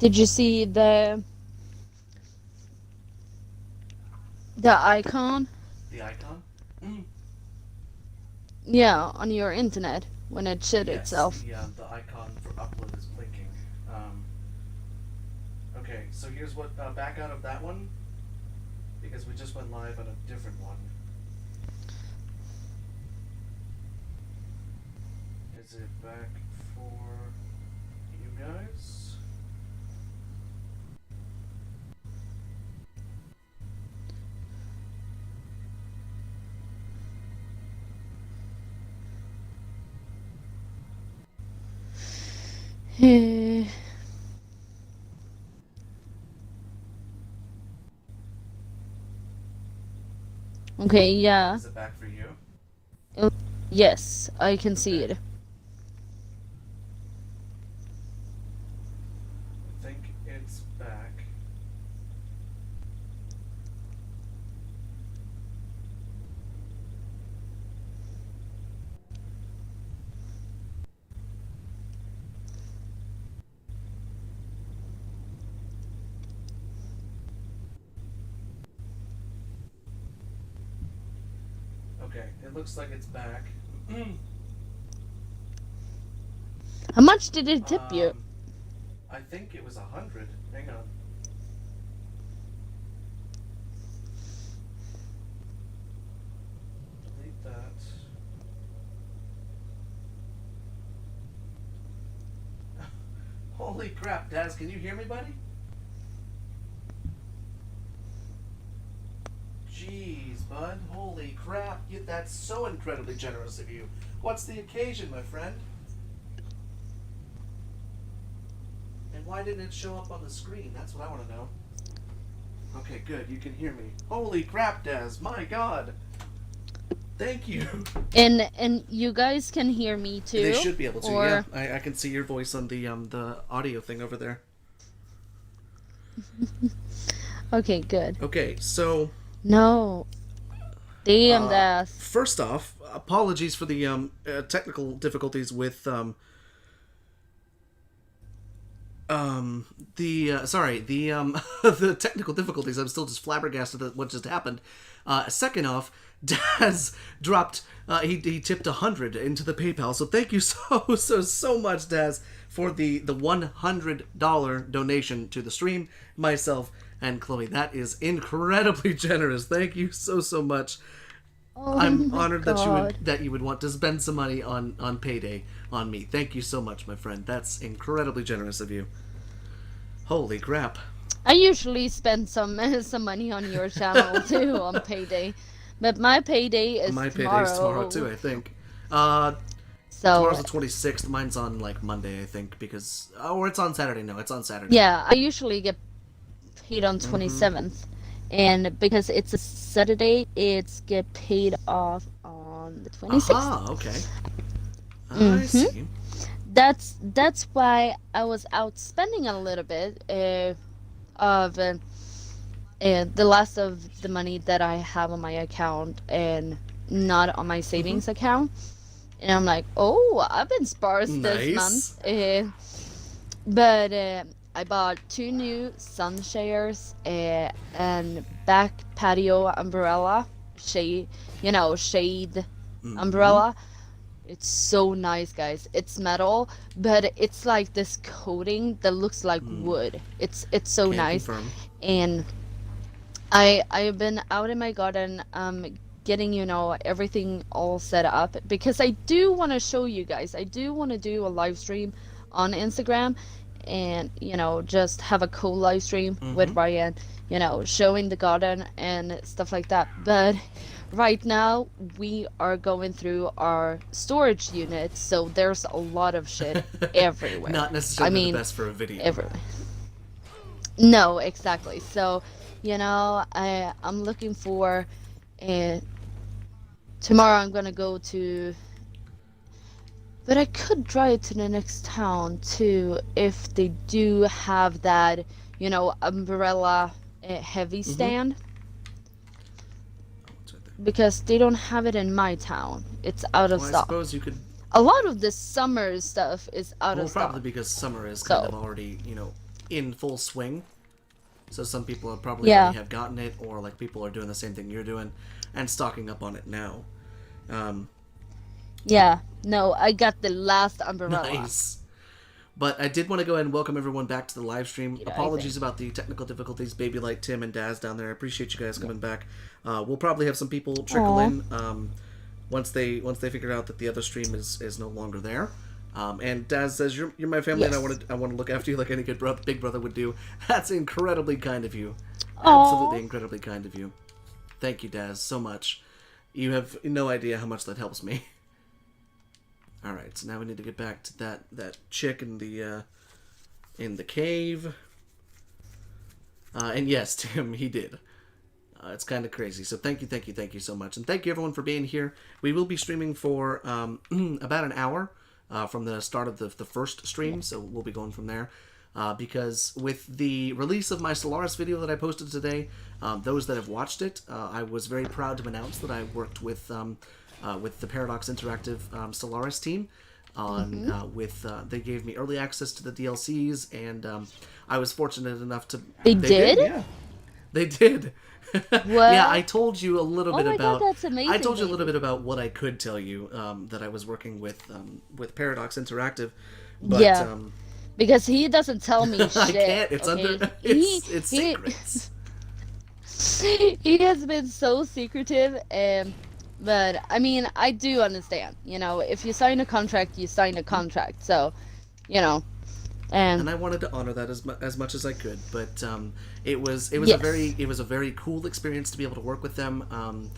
Did you see the icon? The icon? Mm. Yeah, on your internet when it showed Yes, itself. the icon for upload is blinking. Um, okay, so here's what, back out of that one, because we just went live on a different one. Is it back for you guys? Okay, yeah. Is it back for you? Yes, I can see Okay. it. I think it's back. Okay, it looks like it's back. How much did it tip you? I think it was 100. Hang on. Delete that. Holy crap, Daz, can you hear me, buddy? Jeez, bud. Holy crap. That's so incredibly generous of you. What's the occasion, my friend? And why didn't it show up on the screen? That's what I want to know. Okay, good. You can hear me. Holy crap, Daz. My god. Thank you. And you guys can hear me too? They should be able to, or... yeah. I can see your voice on the audio thing over there. Okay, good. Okay, so... No. Damn, that. First off, apologies for the technical difficulties with the technical difficulties. I'm still just flabbergasted at what just happened. Second off, Daz dropped he tipped 100 into the PayPal. So thank you so much, Daz, for the $100 donation to the stream, myself and Chloe. That is incredibly generous. Thank you so much. Oh, I'm my honored God. that you would want to spend some money on payday on me. Thank you so much, my friend. That's incredibly generous of you. Holy crap. I usually spend some money on your channel too on payday, but my payday is My tomorrow. payday's tomorrow too, I think. So Tomorrow's the 26th. Mine's on like Monday, I think, because or it's on Saturday. No, it's on Saturday. yeah, I usually get paid on 27th, and because it's a Saturday, it's get paid off on the 26th. Aha, okay. I see. That's why I was out spending a little bit of the last of the money that I have on my account and not on my savings account. And I'm like, oh, I've been sparse this Nice. month. But I bought 2 new sun chairs and back patio umbrella, shade umbrella. It's so nice, guys. It's metal, but it's like this coating that looks like wood. It's so Can nice. confirm. And I've been out in my garden getting everything all set up because I do want to show you guys. I do want to do a live stream on Instagram and just have a cool live stream with Ryan, showing the garden and stuff like that. But right now we are going through our storage unit, so there's a lot of shit everywhere. Not necessarily the best for a video. Everywhere. No, exactly. So, I'm looking for tomorrow I'm gonna go to, but I could drive to the next town too if they do have that, umbrella heavy stand. Because they don't have it in my town. It's out of Well, I stock. suppose you could. A lot of the summer stuff is out Well, of stock. probably because summer is kind of already, in full swing. So some people have probably already have gotten it, or like people are doing the same thing you're doing and stocking up on it now. Yeah. No, I got the last umbrella. Nice. But I did want to go ahead and welcome everyone back to the live stream. You know, Apologies about the technical difficulties, Baby Light, Tim, and Daz down there. I appreciate you guys coming back. We'll probably have some people trickle in once they figure out that the other stream is no longer there. And Daz says you're my family, and I want to look after you like any good big brother would do. That's incredibly kind of you. Absolutely incredibly kind of you. Thank you, Daz, so much. You have no idea how much that helps me. All right, so now we need to get back to that chick in the cave. And yes, Tim, he did. It's kind of crazy. So thank you so much, and thank you everyone for being here. We will be streaming for about an hour from the start of the first stream, so we'll be going from there. Because with the release of my Stellaris video that I posted today, those that have watched it, I was very proud to announce that I worked with the Paradox Interactive Stellaris team on they gave me early access to the DLCs, and I was fortunate enough to They did? Yeah, they did. Yeah, I told you a little bit about. God, that's amazing, I told you a little bit about what I could tell you that I was working with Paradox Interactive, but because he doesn't tell me shit. I can't. It's okay? under. It's secrets. He has been so secretive, but I mean, I do understand. You know, if you sign a contract, you sign a contract. So, you know, and I wanted to honor that as much as I could. But it was a very cool experience to be able to work with them,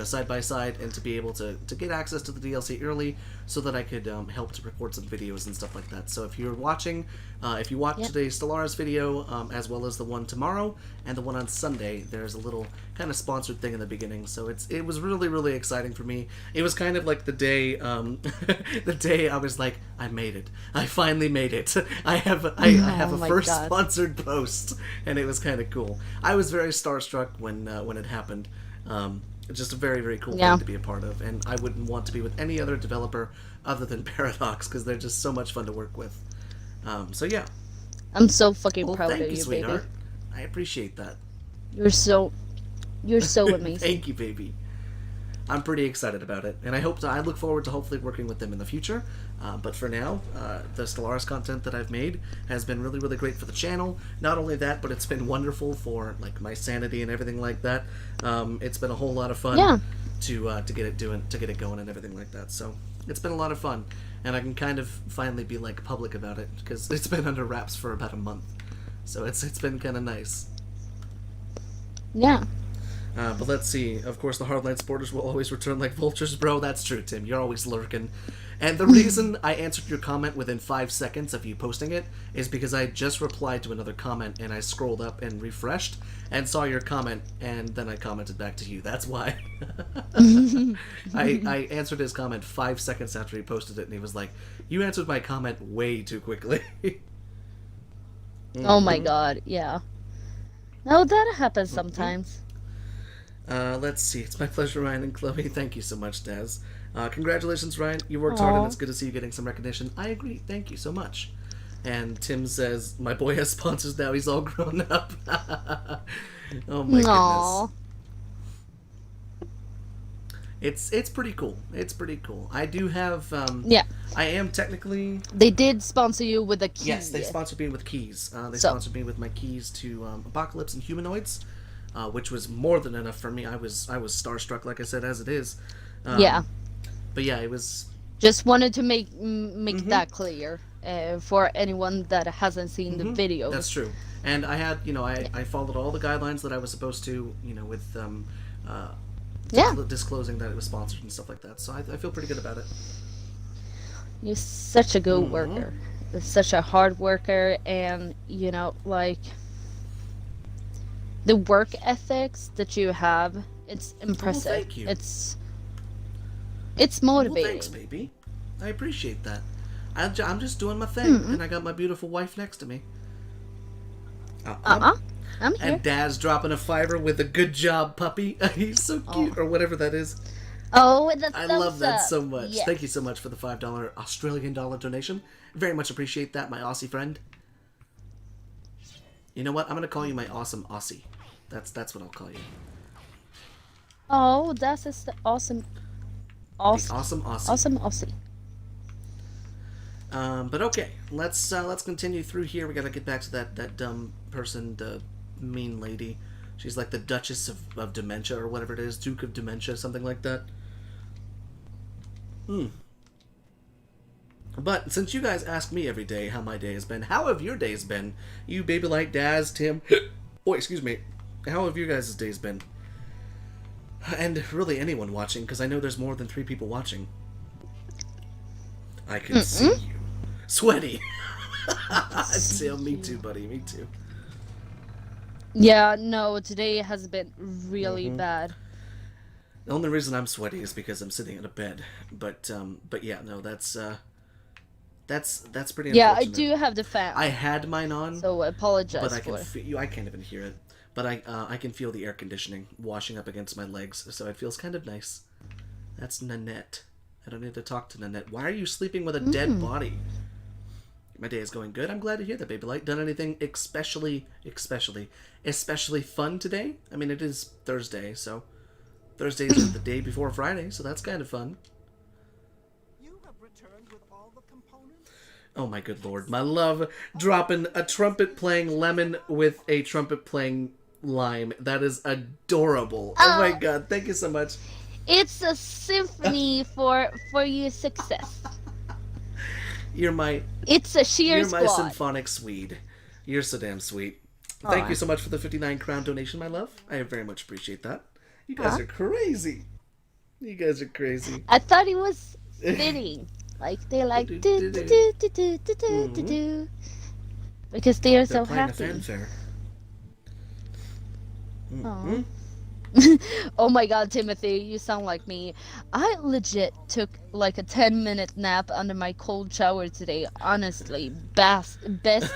side by side, and to be able to get access to the DLC early, so that I could help to record some videos and stuff like that. So if you're watching, if you watch today's Stellaris video, as well as the one tomorrow and the one on Sunday, there's a little kind of sponsored thing in the beginning. So it was really, really exciting for me. It was kind of like the day the day I was like, I made it. I finally made it. I have a first sponsored post, and it was kind of cool. I was very starstruck when it happened. Just a very, very cool thing to be a part of, and I wouldn't want to be with any other developer other than Paradox, because they're just so much fun to work with. So yeah. I'm so fucking proud of you, sweetheart. baby. I appreciate that. You're so amazing. Thank you, baby. I'm pretty excited about it, and I look forward to hopefully working with them in the future. But for now, the Stellaris content that I've made has been really, really great for the channel. Not only that, but it's been wonderful for like my sanity and everything like that. It's been a whole lot of fun to get it going and everything like that. So it's been a lot of fun, and I can kind of finally be like public about it, because it's been under wraps for about a month. So it's been kind of nice. Yeah. But let's see. Of course, the hardline supporters will always return like vultures, bro. That's true, Tim. You're always lurking. And the reason I answered your comment within 5 seconds of you posting it is because I just replied to another comment, and I scrolled up and refreshed and saw your comment, and then I commented back to you. That's why. I answered his comment 5 seconds after he posted it, and he was like, "You answered my comment way too quickly." Oh my god, yeah. No, that happens sometimes. Let's see. It's my pleasure, Ryan and Chloe. Thank you so much, Daz. Congratulations, Ryan. You worked hard, and it's good to see you getting some recognition. I agree. Thank you so much. And Tim says, my boy has sponsors now. He's all grown up. Oh my goodness. It's pretty cool. It's pretty cool. I do have... I am technically... They did sponsor you with a key. Yes, they sponsored me with keys. Sponsored me with my keys to Apocalypse and Humanoids. Which was more than enough for me. I was starstruck, like I said, as it is. But yeah, it was... Just wanted to make that clear for anyone that hasn't seen the video. That's true. And I had, I followed all the guidelines that I was supposed to, with disclosing that it was sponsored and stuff like that. So I feel pretty good about it. You're such a good worker. You're such a hard worker, and, the work ethics that you have, it's impressive. Well, thank you. It's motivating. Well, thanks, baby. I appreciate that. I'm just doing my thing, and I got my beautiful wife next to me. I'm here. And Dad's dropping a fiver with a good job, puppy. He's so cute, or whatever that is. Oh, that's I love that so much. Yes. Thank you so much for the $5 Australian dollar donation. Very much appreciate that, my Aussie friend. You know what? I'm gonna call you my awesome Aussie. That's what I'll call you. Oh, that's just awesome, The awesome, awesome Aussie. awesome, Aussie. But okay, let's continue through here. We gotta get back to that dumb person, the mean lady. She's like the Duchess of Dementia or whatever it is, Duke of Dementia, something like that. Hmm. But since you guys ask me every day how my day has been, how have your days been? You baby like Daz, Tim. Oh, excuse me. How have your guys' days been? And really anyone watching, because I know there's more than 3 people watching. I can see you. Sweaty. Tim, me too, buddy. Me too. Yeah, no, today has been really bad. The only reason I'm sweaty is because I'm sitting in a bed. But yeah, no, that's pretty Yeah, I unfortunate. do have the fan, I had mine on, so I apologize but I for. can feel you. I can't even hear it, but I can feel the air conditioning washing up against my legs, so it feels kind of nice. That's Nanette. I don't need to talk to Nanette. Why are you sleeping with a dead body? My day is going good. I'm glad to hear that, baby light. Done anything especially fun today? I mean, it is Thursday, so Thursdays are the day before Friday, so that's kind of fun. You have returned with all the components? Oh my good lord. My love dropping a trumpet playing lemon with a trumpet playing lime. That is adorable. Oh my god, thank you so much. It's a symphony for your success. You're my It's a sheer You're my squad. symphonic Swede. You're so damn sweet. Thank Aw. you so much for the 59 crown donation, my love. I very much appreciate that. You guys are crazy. You guys are crazy. I thought it was fitting. Like they're like do do do do do do do do do, because they are They're so playing a happy. fanfare. Aw. Oh my god, Timothy, you sound like me. I legit took like a 10-minute nap under my cold shower today. Honestly, best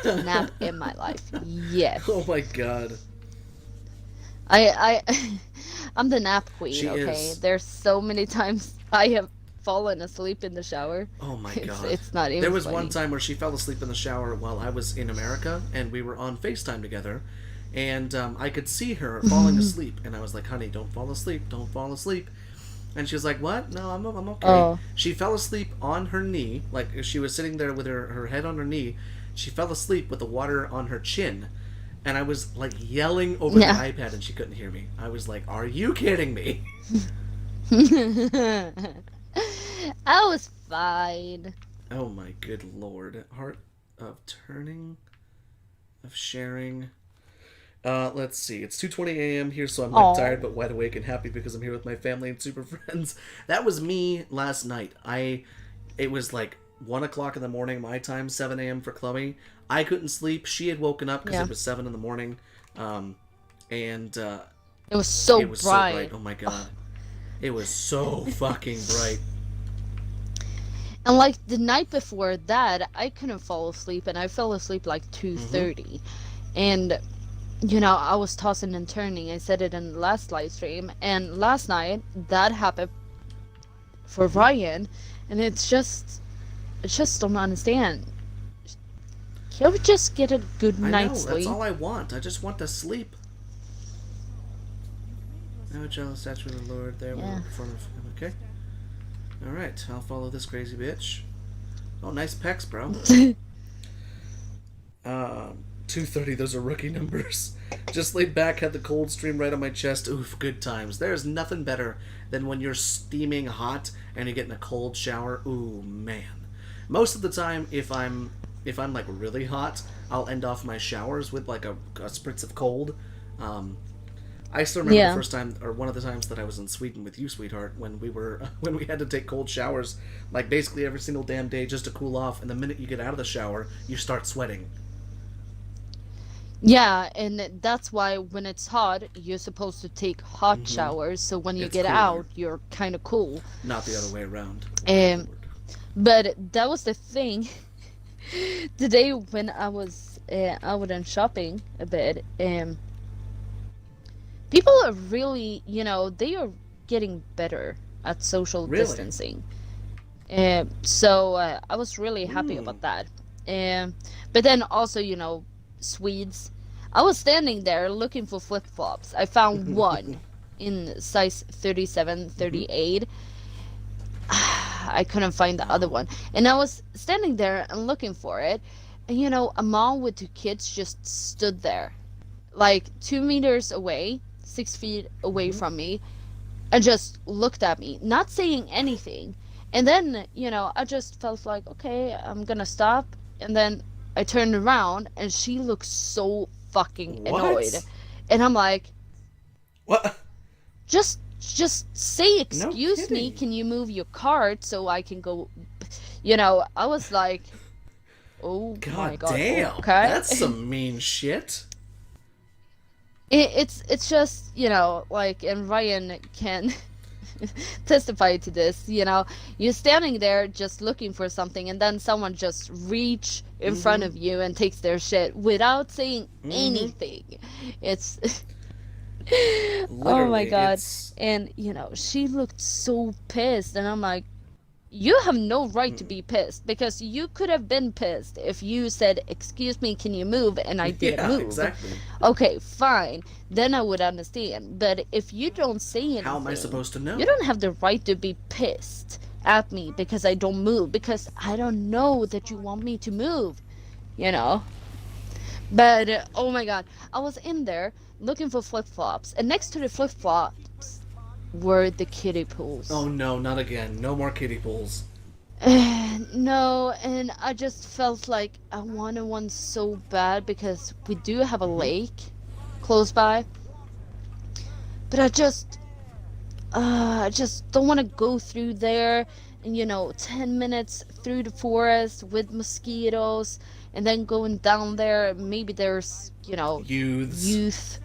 nap in my life. Yes. Oh my god. I I'm the nap queen, She okay? is. There's so many times I have fallen asleep in the shower. Oh my It's, god. it's not even There was funny. one time where she fell asleep in the shower while I was in America, and we were on FaceTime together, and I could see her falling asleep, and I was like, honey, don't fall asleep, don't fall asleep. And she was like, what? No, I'm okay. Oh. She fell asleep on her knee, like she was sitting there with her head on her knee. She fell asleep with the water on her chin. And I was like yelling over Yeah. the iPad, and she couldn't hear me. I was like, are you kidding me? I was fine. Oh my good lord. Heart of turning, of sharing. Let's see. It's 2:20 a.m. here, so I'm like Aw. tired but wide awake and happy because I'm here with my family and super friends. That was me last night. It was like 1 o'clock in the morning my time, 7 a.m. for Chloe. I couldn't sleep. She had woken up because Yeah. it was 7 in the morning. And It was so it was so bright. bright. Oh my god. It was so fucking bright. And like the night before that, I couldn't fall asleep, and I fell asleep like Mm-hmm. 2:30. And you know, I was tossing and turning. I said it in the last live stream, and last night that happened for Ryan, and I just don't understand. Can we just get a good I know, night's that's sleep? all I want. I just want to sleep. No jealous statue of the Lord there Yeah. in front of him, okay? Alright, I'll follow this crazy bitch. Oh, nice pecs, bro. 2:30, those are rookie numbers. Just laid back, had the cold stream right on my chest. Oof, good times. There's nothing better than when you're steaming hot and you're getting a cold shower. Ooh, man. Most of the time, if I'm like really hot, I'll end off my showers with like a spritz of cold. I still remember Yeah. the first time, or one of the times that I was in Sweden with you, sweetheart, when we had to take cold showers, like basically every single damn day just to cool off. And the minute you get out of the shower, you start sweating. Yeah, and that's why when it's hot, you're supposed to take hot showers, so when you It's get cooler. out, you're kind of cool. Not the other way around. But that was the thing. The day when I was out and shopping a bit, people are really, they are getting better at social Really? distancing. So I was really happy about that. But then also, Swedes, I was standing there looking for flip-flops. I found one in size 37, 38. I couldn't find the other one. And I was standing there and looking for it. And you know, a mom with two kids just stood there, like 2 meters away, 6 feet away from me, and just looked at me, not saying anything. And then, you know, I just felt like, okay, I'm gonna stop. And then I turned around and she looked so fucking annoyed. And I'm like, What? just say excuse me, kidding. can you move your cart so I can go, you know. I was like, oh my God god, damn. okay. That's some mean shit. It's just, you know, like, and Ryan can testify to this, you know. You're standing there just looking for something, and then someone just reach in front of you and takes their shit without saying anything. It's oh my Literally, god. it's- And you know, she looked so pissed, and I'm like, you have no right to be pissed, because you could have been pissed if you said, excuse me, can you move, and I didn't Yeah, move. exactly. Okay, fine, then I would understand. But if you don't say anything, How am I supposed to know? you don't have the right to be pissed at me because I don't move, because I don't know that you want me to move, you know. But oh my god, I was in there looking for flip-flops, and next to the flip-flops were the kiddie pools. Oh no, not again. No more kiddie pools. No, and I just felt like I wanted one so bad, because we do have a lake close by. But I just don't want to go through there, and you know, 10 minutes through the forest with mosquitoes, and then going down there, maybe there's, you know, youth.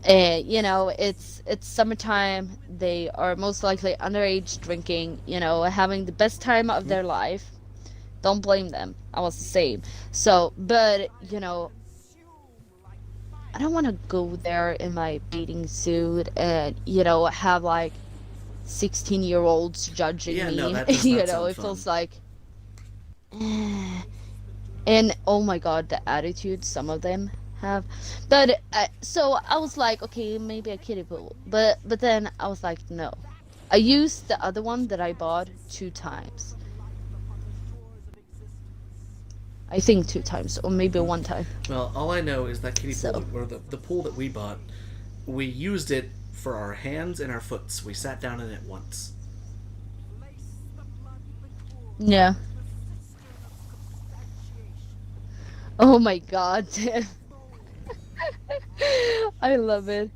You know, it's summertime. They are most likely underage drinking, you know, having the best time of their life. Don't blame them. I was the same. So, but, you know, I don't want to go there in my bathing suit and, you know, have like 16-year-olds judging Yeah, me. no, that does You not know, sound it feels fun. like. And oh my god, the attitude some of them have. But so I was like, okay, maybe a kiddie pool. But then I was like, no. I used the other one that I bought 2 times. I think 2 times, or maybe 1 time. Well, all I know is that kiddie So. pool, or the pool that we bought, we used it for our hands and our foots. We sat down in it once. Yeah. Oh my god. I love it.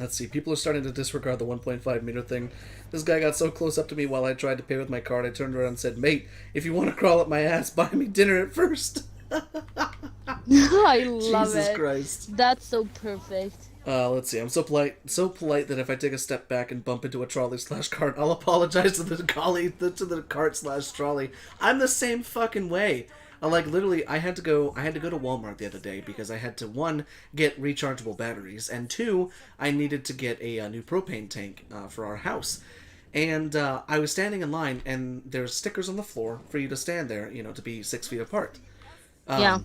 Let's see, people are starting to disregard the 1.5 meter thing. This guy got so close up to me while I tried to pay with my card, I turned around and said, "Mate, if you want to crawl up my ass, buy me dinner at first." I love Jesus it. Christ. That's so perfect. Let's see, I'm so polite that if I take a step back and bump into a trolley/cart, I'll apologize to the cart/trolley. I'm the same fucking way. Like, literally, I had to go to Walmart the other day because I had to, 1, get rechargeable batteries, and 2, I needed to get a new propane tank for our house. And I was standing in line, and there's stickers on the floor for you to stand there, you know, to be 6 feet apart. Yeah.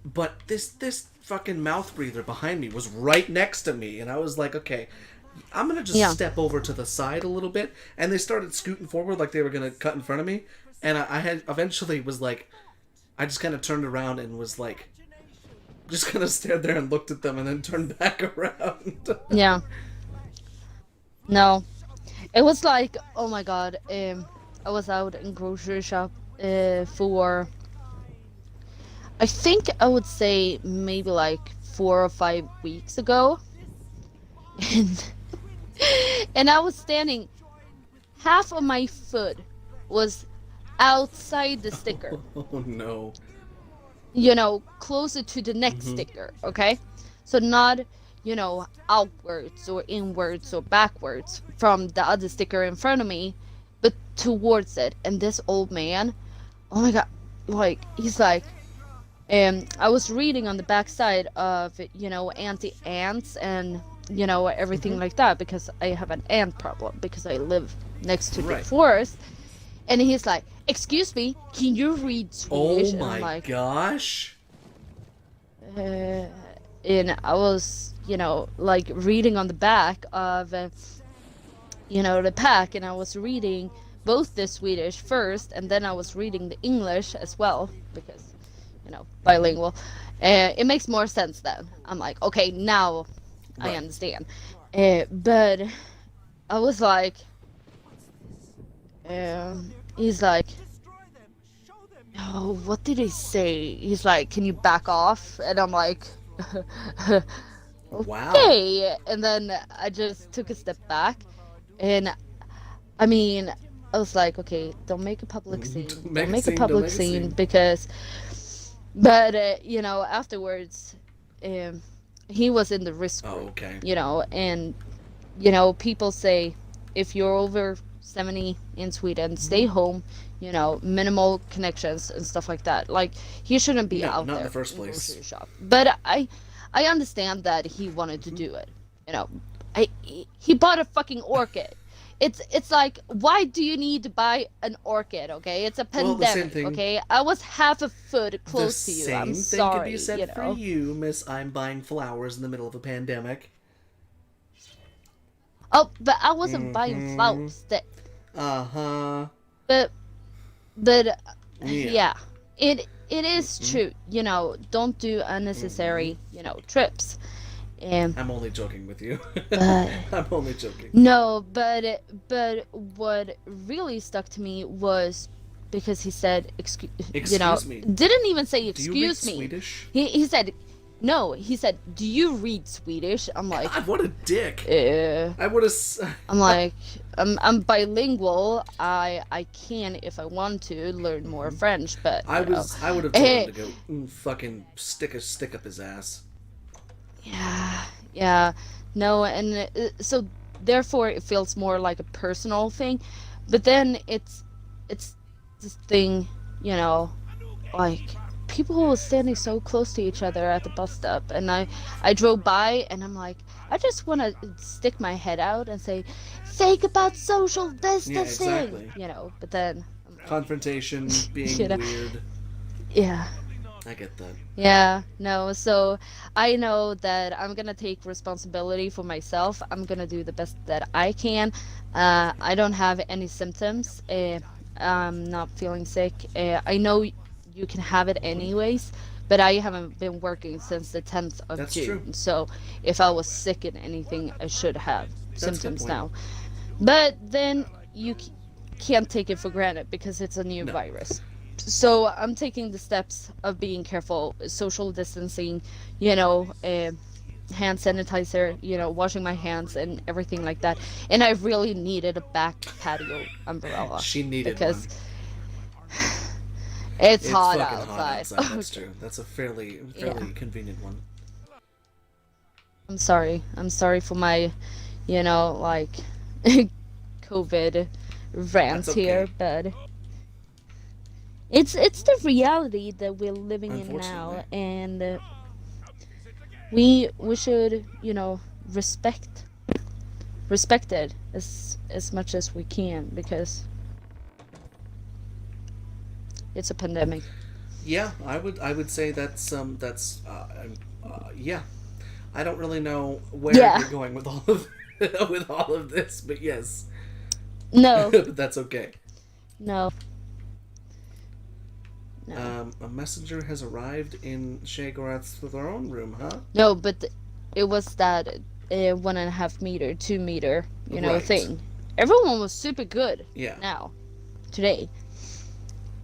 But this fucking mouth breather behind me was right next to me, and I was like, okay, I'm gonna just step over to the side a little bit. And they started scooting forward like they were gonna cut in front of me, and I had eventually was like, I just kind of turned around and was like, just kind of stared there and looked at them, and then turned back around. Yeah. No. It was like, oh my god, I was out in grocery shop for, I think I would say maybe like 4 or 5 weeks ago. And I was standing, half of my foot was outside the sticker. Oh no. You know, closer to the next sticker, okay? So not, you know, outwards or inwards or backwards from the other sticker in front of me, but towards it. And this old man, oh my god, like, he's like, I was reading on the back side of, you know, anti-ants and, you know, everything like that, because I have an ant problem because I live next to the Right. forest. And he's like, "Excuse me, can you read Swedish?" Oh And I'm my like, gosh. uh, and I was, like reading on the back of, the pack, and I was reading both the Swedish first, and then I was reading the English as well because, bilingual. It makes more sense then. I'm like, okay, now I Right. understand. But I was like, he's like, Destroy them. Show them. oh, what did he say? He's like, can you back off? And I'm like, Wow. okay. And then I just took a step back, and I mean, I was like, okay, don't make a public scene. Don't Don't make a make a scene, don't public make a scene scene. because, but afterwards, he was in the risk Oh, group, okay. and people say if you're over 70 in Sweden, stay home, minimal connections and stuff like that. Like, he shouldn't be No, out not in there the first in place. grocery shop. But I understand that he wanted to do it. You know, he bought a fucking orchid. It's like, why do you need to buy an orchid? Okay, it's a Well, the same pandemic. thing. Okay, I was half a foot The close to you. I'm same thing could sorry. be said for you, Miss. I'm buying flowers in the middle of a pandemic. Oh, but I wasn't buying flowers. Uh huh. But but Yeah. yeah, it is true. Don't do unnecessary trips. I'm only joking with you. But I'm only joking. no, but what really stuck to me was because he said, Excuse me. didn't even say Do you read excuse me. Swedish? He said, no, he said, do you read Swedish? I'm like, God, what a dick. uh, I would have. I'm like, I'm bilingual. I can, if I want to, learn more French, but I would have told him to go fucking stick a stick up his ass. yeah, no, and so therefore it feels more like a personal thing, but then it's this thing, like people were standing so close to each other at the bus stop, and I drove by, and I'm like, I just want to stick my head out and think about social distancing, exactly. but then I'm like, Confrontation, being You know. weird. yeah. I get that. Yeah, no, so I know that I'm gonna take responsibility for myself. I'm gonna do the best that I can. I don't have any symptoms. I'm not feeling sick. I know you can have it anyways, but I haven't been working since the 10th of That's June. true. So if I was sick in anything, I should have That's a good symptoms point. now. But then you can't take it for granted because it's a new No. virus. So I'm taking the steps of being careful, social distancing, hand sanitizer, washing my hands and everything like that. And I really needed a back patio umbrella She needed because one. it's hot fucking outside. hot outside. That's true. That's a fairly Yeah. convenient one. I'm sorry. I'm sorry for my, like COVID rant That's okay. here, but it's the reality that we're living in now, Unfortunately. and we should respect it as much as we can because it's a pandemic. Yeah, I would say that's yeah. I don't really know where Yeah. you're going with all of with all of this, but yes, No, that's okay. no. A messenger has arrived in Shagorath's throne room, huh? No, but it was that 1.5 meter, 2 meter, Right. thing. Everyone was super good. Yeah. Now, today,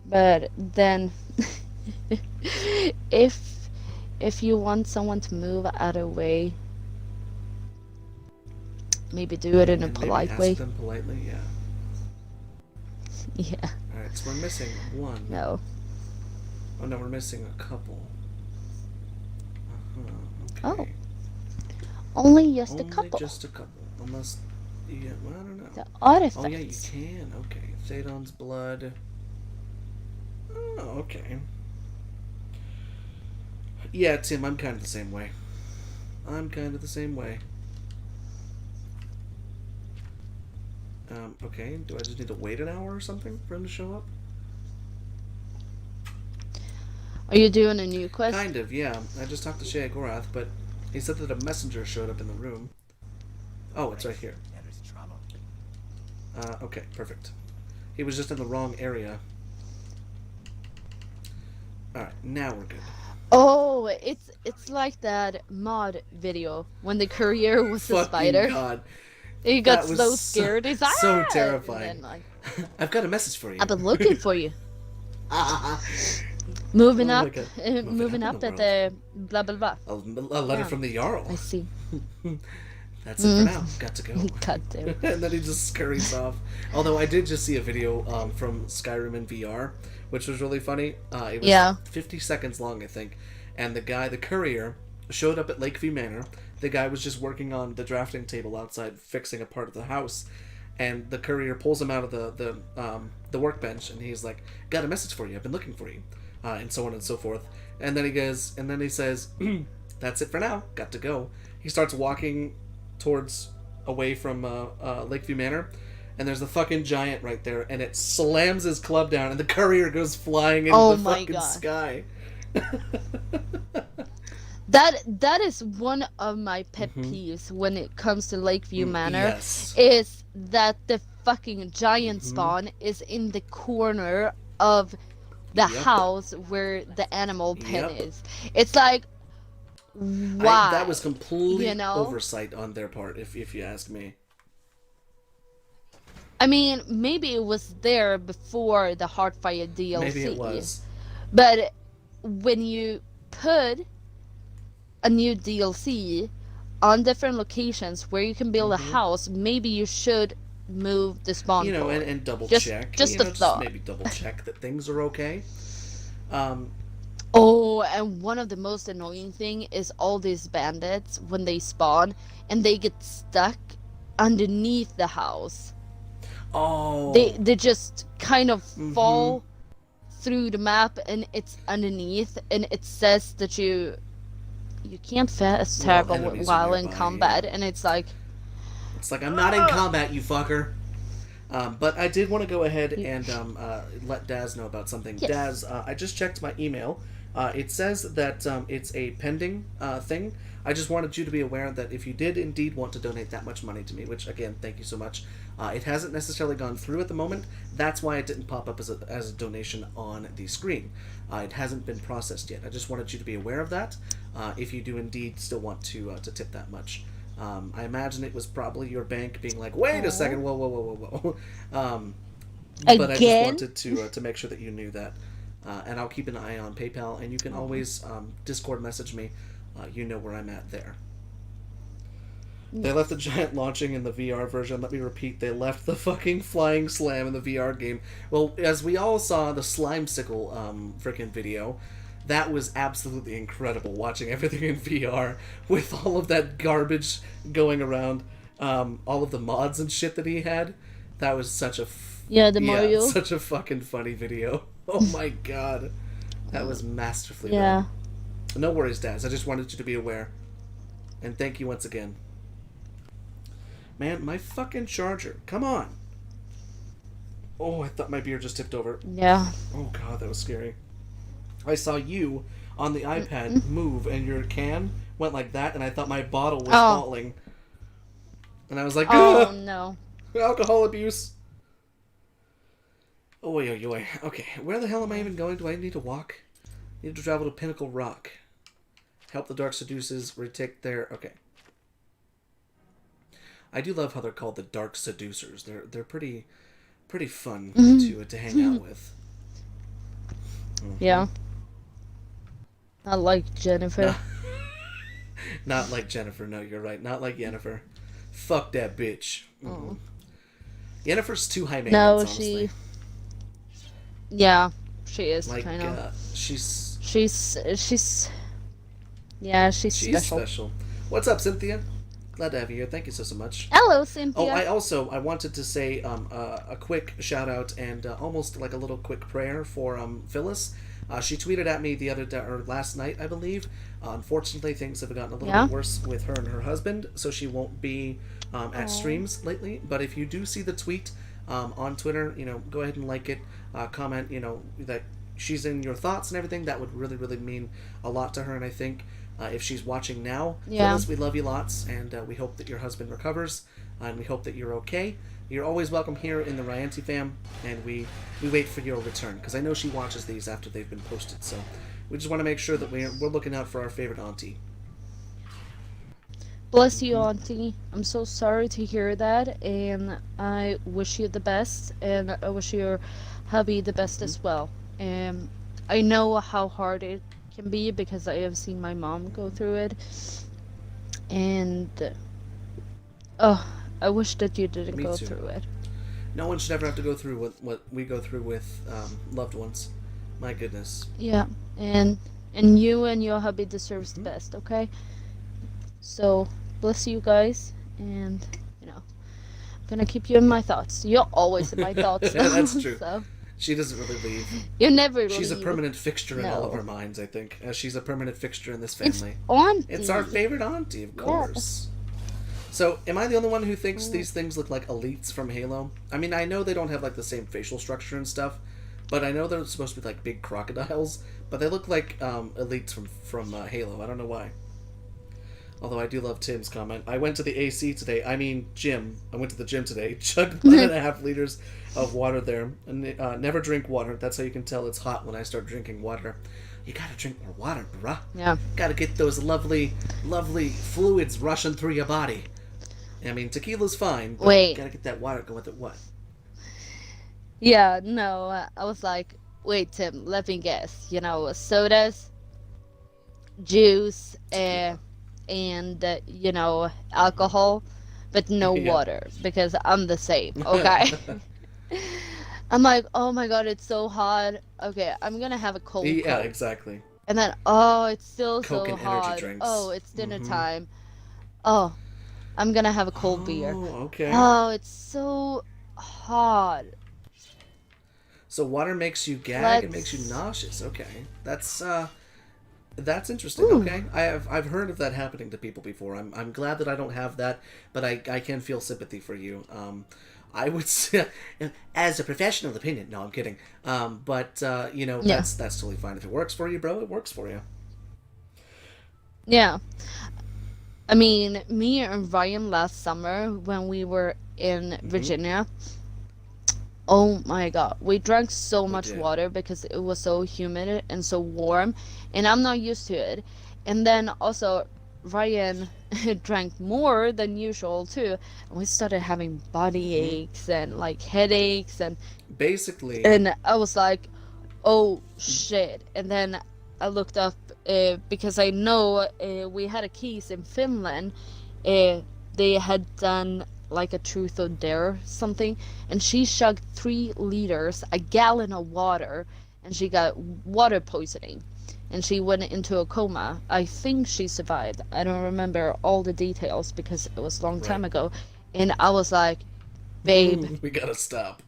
but then, if you want someone to move out of the way, maybe do it in a And maybe polite ask way. them politely, yeah. Yeah. All right, so we're missing one. No. Oh no, we're missing a couple. Okay. Oh. Only just a Only couple. just a couple. Unless, yeah, well, I don't know. The artifacts. Oh yeah, you can. Okay, Thadon's blood. Oh, okay. Yeah, Tim, I'm kind of the same way. I'm kind of the same way. Okay. Do I just need to wait an hour or something for him to show up? Are you doing a new quest? Kind of, yeah. I just talked to Shea Gorath, but he said that a messenger showed up in the room. Oh, it's right here. There is trouble. Okay, perfect. He was just in the wrong area. Alright, now we're good. Oh, it's like that mod video when the courier was a Fucking spider. God. He got That was so scared. He's like, so "Ah!" terrifying. And then, like, I've got a message for you. I've been looking for you. Moving Oh my up, God. moving up up in at the the blah blah blah. A letter Yeah. from the Jarl. I see. That's it for now. Got to go. God damn. And then he just scurries off. Although I did just see a video from Skyrim in VR, which was really funny. It was Yeah. 50 seconds long, I think. And the guy, the courier, showed up at Lakeview Manor. The guy was just working on the drafting table outside, fixing a part of the house. And the courier pulls him out of the workbench, and he's like, "Got a message for you. I've been looking for you," and so on and so forth. And then he says, "That's it for now. Got to go." He starts walking towards away from Lakeview Manor, and there's a fucking giant right there, and it slams his club down, and the courier goes flying into Oh the my fucking God. sky. That is one of my pet peeves when it comes to Lakeview Manor. Yes. Is that the fucking giant spawn is in the corner of the Yep. house where the animal pen Yep. is. It's like, why? That was complete You know? oversight on their part, if you ask me. I mean, maybe it was there before the Heartfire DLC. Maybe it was. But when you put a new DLC on different locations where you can build a house, maybe you should move the spawn You know, point. and double Just- check. just you a know, just thought. maybe double check that things are okay. Oh, and one of the most annoying thing is all these bandits when they spawn and they get stuck underneath the house. Oh. They just kind of fall through the map and it's underneath and it says that you can't fast travel enemies are while in nearby, combat, yeah. and it's like, It's like, I'm not in combat, you fucker. But I did want to go ahead and let Daz know about something. Yes. Daz, I just checked my email. It says that it's a pending thing. I just wanted you to be aware that if you did indeed want to donate that much money to me, which, again, thank you so much, it hasn't necessarily gone through at the moment. That's why it didn't pop up as a donation on the screen. It hasn't been processed yet. I just wanted you to be aware of that if you do indeed still want to tip that much. I imagine it was probably your bank being like, wait a second, whoa, whoa, whoa, whoa, whoa. But I just Again? wanted to make sure that you knew that. And I'll keep an eye on PayPal, and you can always Discord message me. You know where I'm at there. They left the giant launching in the VR version. Let me repeat, they left the fucking flying slam in the VR game. Well, as we all saw the Slimesicle freaking video, that was absolutely incredible, watching everything in VR with all of that garbage going around, all of the mods and shit that he had. That was such a Mario. such a fucking funny video. Oh my god, that was masterfully Yeah. done. No worries, Daz. I just wanted you to be aware, and thank you once again. Man, my fucking charger. Come on. Oh, I thought my beer just tipped over. Yeah. Oh god, that was scary. I saw you on the iPad move, and your can went like that, and I thought my bottle was falling. And I was like, Oh "Ugh, no. alcohol abuse." Oh, oi. Okay, where the hell am I even going? Do I need to walk? I need to travel to Pinnacle Rock. Help the Dark Seducers retake their... Okay. I do love how they're called the Dark Seducers. They're pretty fun to hang out with. Yeah. Not like Jennifer. Not like Jennifer. No, you're right. Not like Yennefer. Fuck that bitch. Mm-hmm. Yennefer's too high maintenance, No, honestly. Yeah, she is Like, kind of. she's Yeah, she's special. special. What's up, Cynthia? Glad to have you here. Thank you so much. Hello, Oh, Cynthia. I wanted to say a quick shout out and almost like a little quick prayer for Phyllis. She tweeted at me the other day or last night, I believe. Unfortunately, things have gotten a little Yeah. bit worse with her and her husband, so she won't be at streams lately. But if you do see the tweet on Twitter, go ahead and like it, comment, that she's in your thoughts and everything. That would really, really mean a lot to her. And I think if she's watching now, Yeah. Phyllis, we love you lots, and we hope that your husband recovers, and we hope that you're okay. You're always welcome here in the Ryanti fam, and we wait for your return, because I know she watches these after they've been posted, so we just want to make sure that we're looking out for our favorite auntie. Bless you, Auntie. I'm so sorry to hear that, and I wish you the best, and I wish your hubby the best as well. I know how hard it can be because I have seen my mom go through it, and oh, I wish that you didn't Me go too. through it. No one should ever have to go through what we go through with loved ones. My goodness. Yeah, and you and your hubby deserves the best, okay? So bless you guys, and I'm gonna keep you in my thoughts. You're always in my thoughts, though. That's true. So She doesn't really leave. you never She's a leave. permanent fixture in all of No. our minds, I think. She's a permanent fixture in this It's family. Auntie. It's our favorite auntie, of course. So, am I the only one who thinks these things look like elites from Halo? I mean, I know they don't have like the same facial structure and stuff, but I know they're supposed to be like big crocodiles. But they look like elites from Halo. I don't know why. Although I do love Tim's comment. I went to the AC today. I mean, gym. I went to the gym today. Chugged 1.5 liters of water there. And never drink water. That's how you can tell it's hot when I start drinking water. You gotta drink more water, bruh. Yeah. Gotta get those lovely, lovely fluids rushing through your body. I mean, tequila's fine, but Wait. you gotta get that water going with it. What? Yeah, no, I was like, wait, Tim, let me guess. Sodas, juice, and alcohol, but no Yeah. water because I'm the same. Okay. I'm like, oh my god, it's so hot. Okay, I'm gonna have a cold Yeah, Coke. exactly. And then, oh, it's still Coke so and energy hot. drinks. Oh, it's dinner Mhm. time. Oh, I'm gonna have a cold beer. Oh, okay. Oh, it's so hot. So water makes you gag and makes you Let's- nauseous. Okay, that's interesting. Ooh. Okay, I've heard of that happening to people before. I'm glad that I don't have that, but I can feel sympathy for you. I would say, as a professional opinion. No, I'm kidding. But Yeah. that's totally fine. If it works for you, bro, it works for you. Yeah. I mean, me and Ryan last summer when we were in Mm-hmm. Virginia, oh my god, we drank so much did. water because it was so humid and so warm, and I'm not used to it. And then also, Ryan drank more than usual too, and we started having body Mm-hmm. aches and like headaches, Basically, and I was like, oh shit. And then I looked up because I know we had a case in Finland. They had done like a truth or dare something, and she chugged 3 liters, a gallon of water, and she got water poisoning. And she went into a coma. I think she survived. I don't remember all the details because it was a long time ago. And I was like, babe, we gotta stop.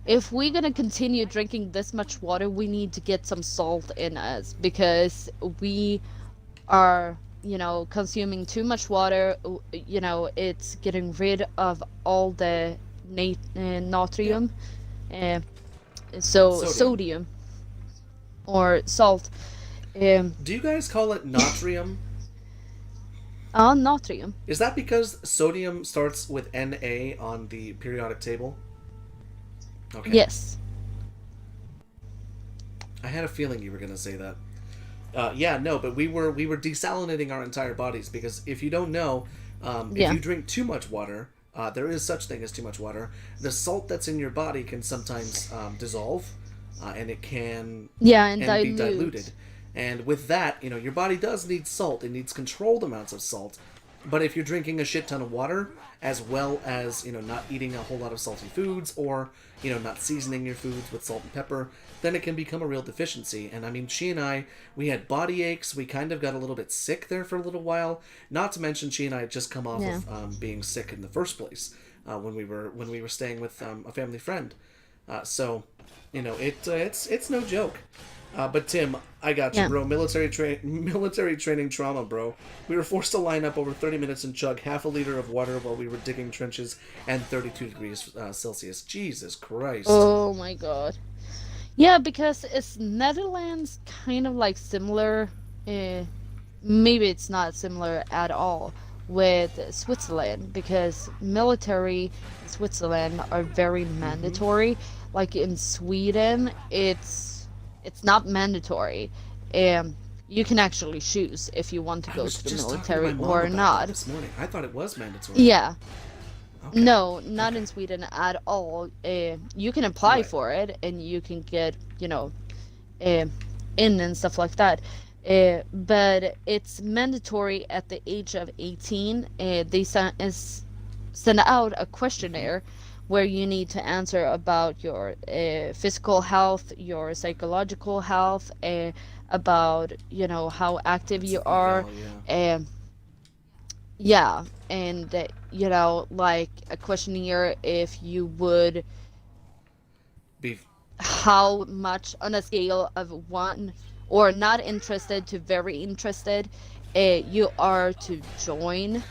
if we're gonna continue drinking this much water, we need to get some salt in us because we are, consuming too much water. It's getting rid of all the natrium, so sodium or salt. Do you guys call it natrium? Natrium. Is that because sodium starts with Na on the periodic table? Okay. Yes. I had a feeling you were going to say that. Yeah, no, but we were desalinating our entire bodies because if you don't know, Yeah. if you drink too much water, there is such thing as too much water. The salt that's in your body can sometimes dissolve, and it can Yeah, and be dilute. diluted. And with that, your body does need salt. It needs controlled amounts of salt. But if you're drinking a shit ton of water, as well as, not eating a whole lot of salty foods, or, not seasoning your foods with salt and pepper, then it can become a real deficiency. And I mean, she and I, we had body aches. We kind of got a little bit sick there for a little while. Not to mention, she and I had just come off of being sick in the first place when we were staying with a family friend. So, it's no joke. But Tim, I got you, bro. Military training trauma, bro. We were forced to line up over 30 minutes and chug half a liter of water while we were digging trenches and 32 degrees Celsius. Jesus Christ. Oh my god. Yeah, because it's Netherlands kind of like similar, maybe it's not similar at all with Switzerland, because military in Switzerland are very mandatory. Like in Sweden, it's not mandatory. You can actually choose if you want to go to the military or not. This morning, I thought it was mandatory. Yeah. Okay. No, not in Sweden at all. You can apply for it, and you can get, in and stuff like that. But it's mandatory at the age of 18. They send out a questionnaire where you need to answer about your physical health, your psychological health, about, how active you are. Yeah, and like a questionnaire if you would be how much on a scale of 1 or not interested to very interested you are to join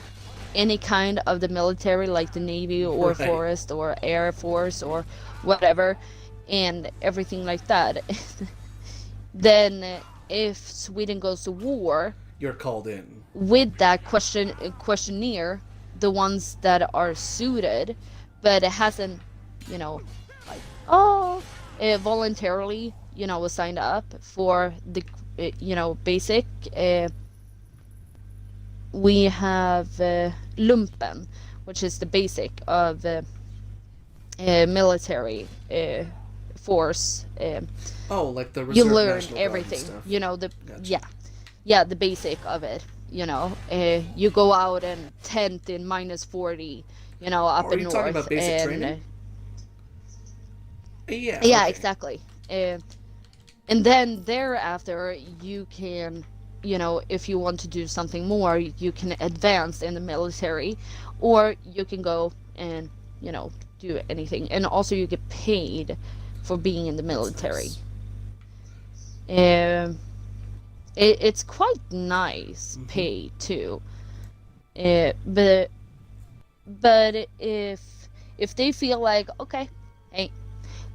any kind of the military, like the Navy or Forest or Air Force or whatever, and everything like that. Then if Sweden goes to war, you're called in with that questionnaire, the ones that are suited, but it hasn't, voluntarily, signed up for the, basic. We have lumpen, which is the basic of military force. Like the Reserve you learn National Guard everything. Stuff. Gotcha. The basic of it. You go out and tent in -40. Up in north. Are you talking about basic training? Yeah. Yeah, okay. Exactly. And then thereafter, you can, if you want to do something more, you can advance in the military, or you can go and, do anything. And also you get paid for being in the military. Nice. It's quite nice pay too. But if they feel like, okay, hey,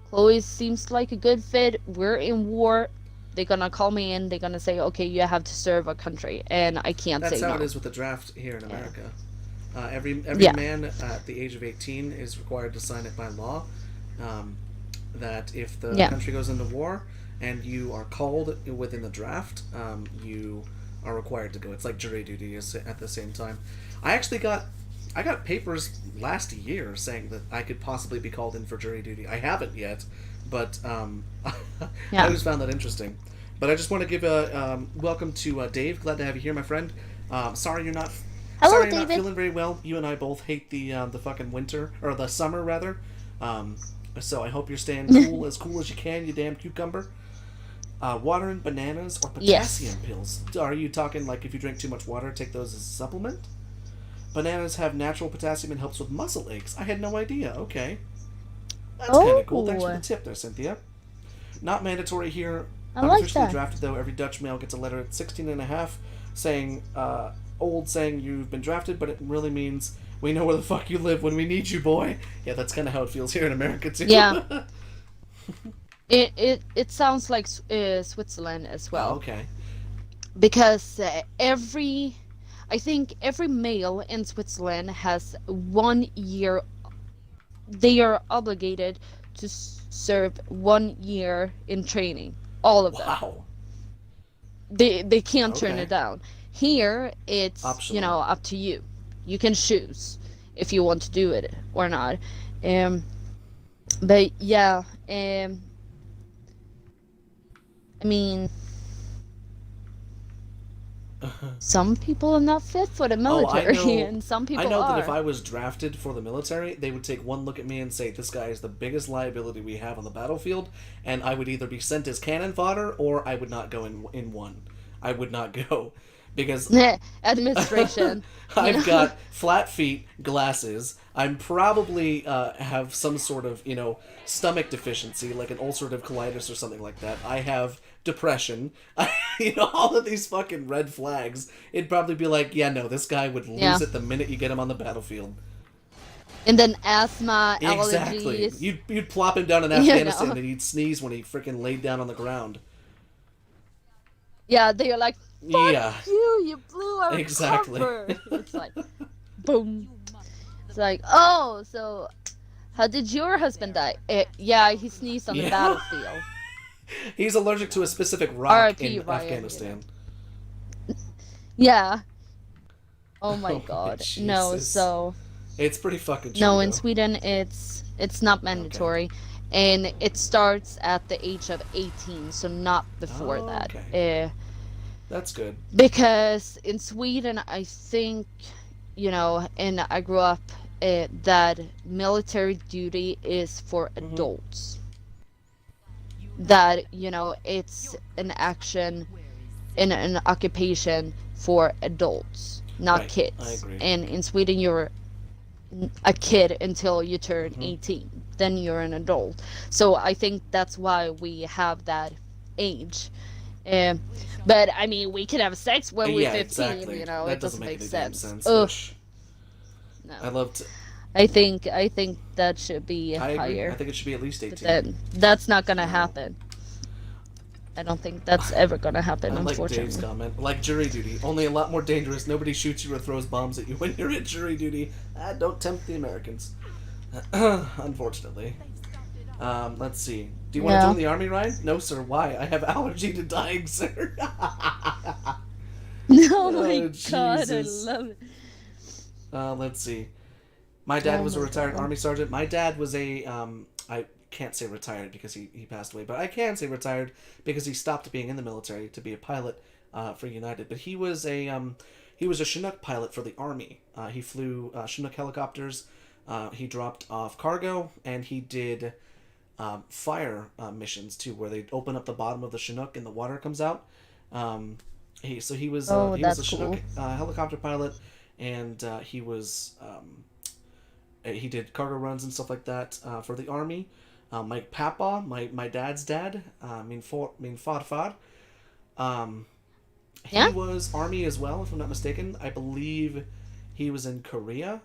Chloe seems like a good fit, we're in war, they're gonna call me in, they're gonna say, okay, you have to serve a country, and I can't say no. That's how it is with the draft here in America. Every man at the age of 18 is required to sign it by law, that if the country goes into war and you are called within the draft, you are required to go. It's like jury duty at the same time. I got papers last year saying that I could possibly be called in for jury duty. I haven't yet, but I always found that interesting. But I just want to give a welcome to Dave. Glad to have you here, my friend. Sorry you're not feeling very well. You and I both hate the fucking winter, or the summer rather. So I hope you're staying cool as you can, you damn cucumber. Water and bananas or potassium pills. Are you talking like if you drink too much water, take those as a supplement? Bananas have natural potassium and helps with muscle aches. I had no idea. Okay. That's kind of cool. Thanks for the tip there, Cynthia. Not mandatory here. I like Officially that. drafted, though. Every Dutch male gets a letter at 16 and a half saying you've been drafted, but it really means we know where the fuck you live when we need you, boy. Yeah, that's kind of how it feels here in America, too. Yeah. It sounds like Switzerland as well. Oh, okay. Because I think every male in Switzerland has 1 year. They are obligated to serve 1 year in training. All of them. Wow. They can't turn it down. Here, it's optional. Up to you. You can choose if you want to do it or not. But yeah, I mean, some people are not fit for the Oh, I military, know. and some I people know that if are. I was drafted for the military, they would take one look at me and say, "This guy is the biggest liability we have on the battlefield," and I would either be sent as cannon fodder or I would not go in one. I would not go because Administration, you I've know. got flat feet, glasses. I'm probably have some sort of stomach deficiency, like an ulcerative colitis or something like that. I have depression. All of these fucking red flags. It'd probably be like, yeah, no, this guy would Yeah. lose it the minute you get him on the battlefield. And then asthma, Exactly. allergies, You'd plop him down in you Afghanistan know. and he'd sneeze when he freaking laid down on the ground. Yeah, they're like, fuck Yeah, you blew our exactly. cover. It's like, boom. It's like, oh, so how did your husband die? Yeah, he sneezed on the Yeah. battlefield. He's allergic to a specific rock R.I.P. in Ryan, Afghanistan. Yeah. Oh my Oh my god. No, Jesus. so It's pretty fucking true, no, in though. Sweden it's not mandatory. And it starts at the age of 18, so not before Oh, that. okay. That's good. Because in Sweden, I think, and I grew up that military duty is for adults. That, it's an action in an occupation for adults, not Right, kids. I agree. And in Sweden, you're a kid until you turn 18. Then you're an adult. So I think that's why we have that age. But I mean, we can have sex when we're Yeah, 15. exactly. That That doesn't make make any damn sense. sense. Ugh, Ish. no. I love to. I think that should be I agree. higher. I think it should be at least 18. But then that's not gonna happen. I don't think that's ever gonna happen, I like Dave's unfortunately. comment. Like jury duty, only a lot more dangerous. Nobody shoots you or throws bombs at you when you're at jury duty. Don't tempt the Americans. Unfortunately. Let's see. Do you want to Yeah. join the army, Ryan? No, sir. Why? I have allergy to dying, sir. Oh my god, Jesus. I love it. Let's see. My dad Oh was a my retired God. army sergeant. My dad was a I can't say retired because he passed away, but I can say retired because he stopped being in the military to be a pilot for United. But he was a Chinook pilot for the army. He flew Chinook helicopters. He dropped off cargo, and he did fire missions too, where they open up the bottom of the Chinook and the water comes out. He was Oh, he was a that's Chinook cool. helicopter pilot, and he did cargo runs and stuff like that for the army. My papa, my dad's dad, min farfar, he Yeah? was army as well, if I'm not mistaken. I believe he was in Korea,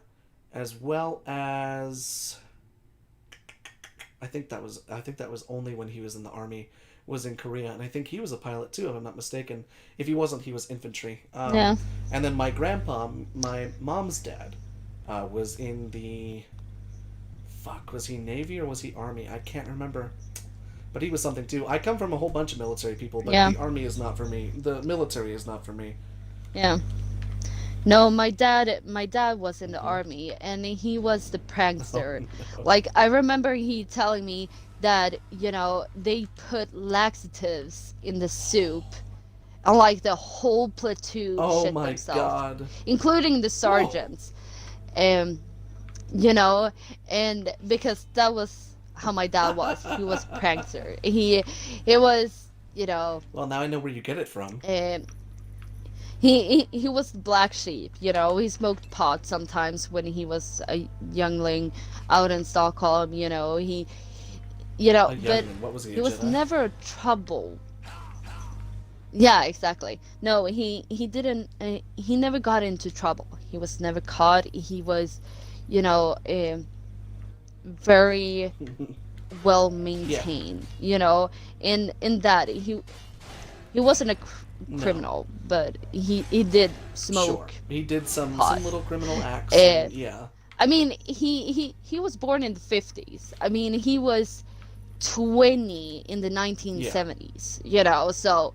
as well as I think that was only when he was in the army was in Korea, and I think he was a pilot too, if I'm not mistaken. If he wasn't, he was infantry. Yeah. And then my grandpa, my mom's dad, was in the was he Navy or was he Army? I can't remember. But he was something too. I come from a whole bunch of military people, but Yeah. the Army is not for me. The military is not for me. Yeah. No, my dad was in the army, and he was the prankster. no. Like, I remember he telling me that, they put laxatives in the soup, and like the whole platoon Oh shit my themselves, god. including the sergeants. And because that was how my dad was. He was a prankster. He was, Well, now I know where you get it from. um, he was the black sheep. He smoked pot sometimes when he was a youngling out in Stockholm. He, A but youngling. What was he? he A was Jedi? never trouble. Yeah, exactly. No, he didn't. He never got into trouble. He was never caught. He was, very well maintained. In that he wasn't a No. criminal, but he did smoke. Sure. He did some pot. little criminal acts. Eh, Yeah. I mean, he was born in the 50s. I mean, he was 20 in the 1970s. So,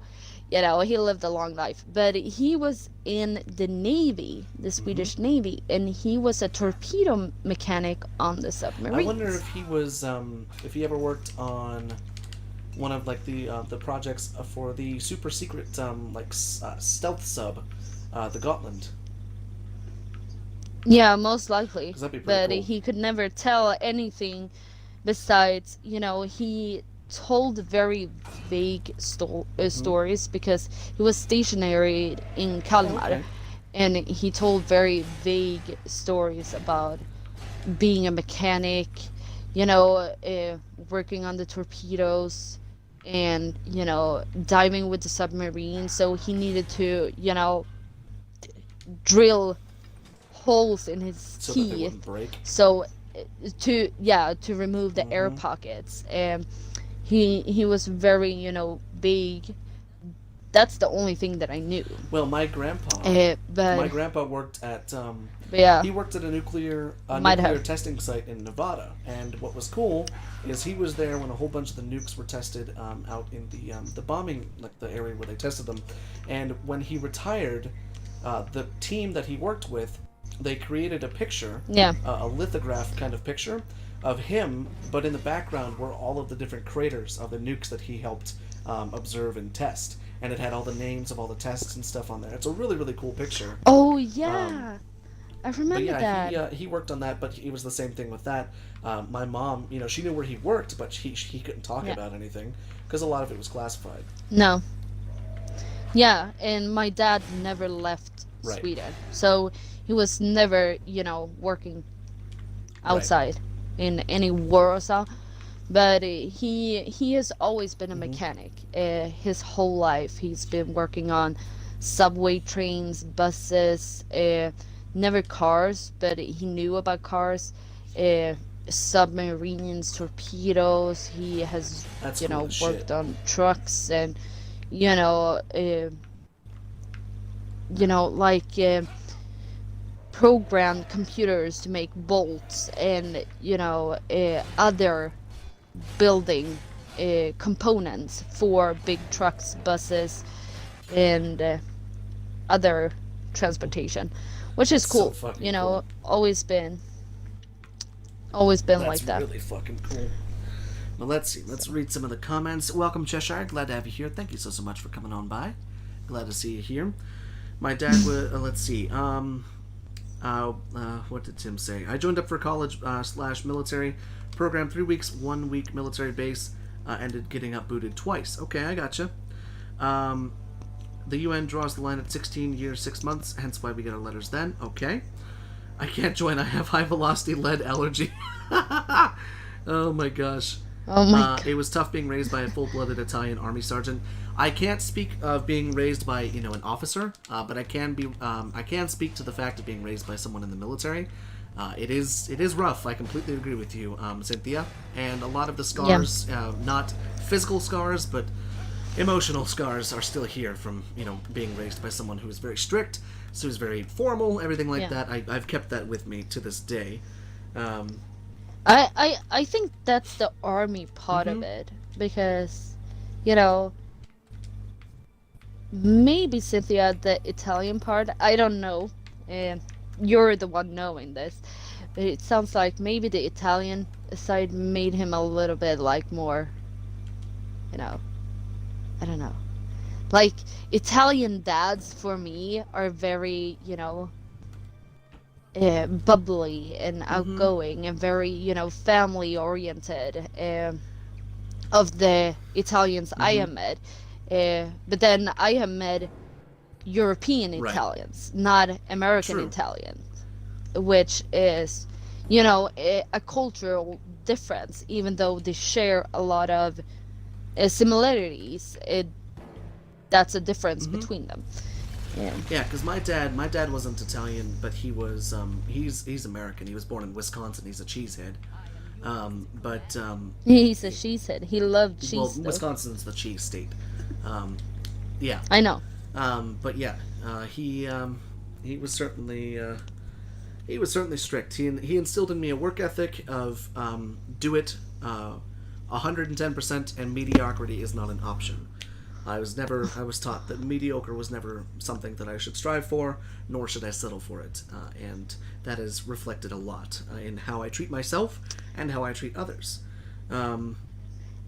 he lived a long life. But he was in the Navy, the Swedish Navy, and he was a torpedo mechanic on the submarines. I wonder if he was if he ever worked on one of like the projects for the super secret stealth sub, the Gotland. Yeah, most likely. 'Cause that'd be pretty But cool. he could never tell anything besides, he told very vague stories because he was stationary in Oh, Kalmar, okay. and he told very vague stories about being a mechanic, working on the torpedoes, and diving with the submarine. So he needed to, drill holes in his So that they teeth, wouldn't break. so to remove the air Mm-hmm. pockets. And he was very, vague. That's the only thing that I knew. Well, my grandpa. But My grandpa worked at yeah, he worked at a might nuclear have. testing site in Nevada, and what was cool is he was there when a whole bunch of the nukes were tested out in the bombing, like the area where they tested them. And when he retired, the team that he worked with, they created a picture, Yeah. a lithograph kind of picture of him, but in the background were all of the different craters of the nukes that he helped observe and test, and it had all the names of all the tests and stuff on there. It's a really really cool picture. Oh yeah, I But remember yeah, that. he worked on that, but it was the same thing with that. My mom, she knew where he worked, but he couldn't talk Yeah. about anything because a lot of it was classified. No. Yeah, and my dad never left Right. Sweden, so he was never, working outside in any Warsaw. But he has always been a mechanic. His whole life, he's been working on subway trains, buses, never cars, but he knew about cars, submarines, torpedoes. He has, That's cool as shit. worked on trucks and, like programmed computers to make bolts and other building components for big trucks, buses, and other transportation, which is That's so cool. fucking cool. Always been That's like that. really fucking cool. Well, let's see. Let's read some of the comments. Welcome, Cheshire. Glad to have you here. Thank you so much for coming on by. Glad to see you here. My dad was. Let's see. What did Tim say? I joined up for college / military program. 3 weeks, 1 week military base. Ended getting upbooted twice. Okay, I gotcha. The UN draws the line at 16 years, 6 months. Hence why we get our letters then. Okay. I can't join. I have high velocity lead allergy. Oh my gosh. Oh my god. It was tough being raised by a full-blooded Italian army sergeant. I can't speak of being raised by an officer, but I can speak to the fact of being raised by someone in the military. It is rough. I completely agree with you, Cynthia. And a lot of the scars, not physical scars, but emotional scars, are still here from being raised by someone who is very strict, so who's very formal, everything like that. I've kept that with me to this day. I think that's the army part of it, because maybe, Cynthia, the Italian part, I don't know. You're the one knowing this, but it sounds like maybe the Italian side made him a little bit like more, I don't know. Like, Italian dads for me are very, bubbly and outgoing and very, family oriented, of the Italians I have met. But then I have met European Right. Italians, not American True. Italians, which is, a cultural difference. Even though they share a lot of similarities, that's a difference between them. Yeah, because my dad wasn't Italian, but he was he's American. He was born in Wisconsin. He's a cheesehead. He's a cheesehead. He loved cheese. Well, though. Wisconsin's the cheese state. Yeah. I know. But yeah, he was certainly strict. He instilled in me a work ethic of do it 110%, and mediocrity is not an option. I was taught that mediocre was never something that I should strive for, nor should I settle for it, and that is reflected a lot in how I treat myself and how I treat others. And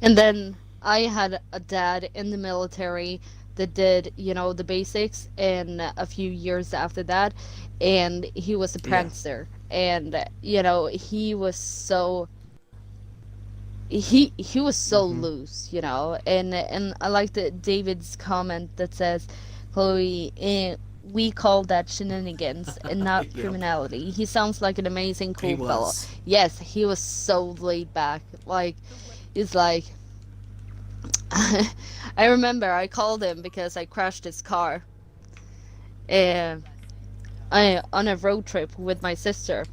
then I had a dad in the military that did, the basics, and a few years after that, and he was a Yeah. prankster, and he was so he was so Mm-hmm. loose, and I like the David's comment that says, Chloe, we call that shenanigans and not Yep. criminality. He sounds like an amazing, He cool fellow. was. Yes, he was so laid back. Like, he's like, I remember I called him because I crashed his car, and I on a road trip with my sister,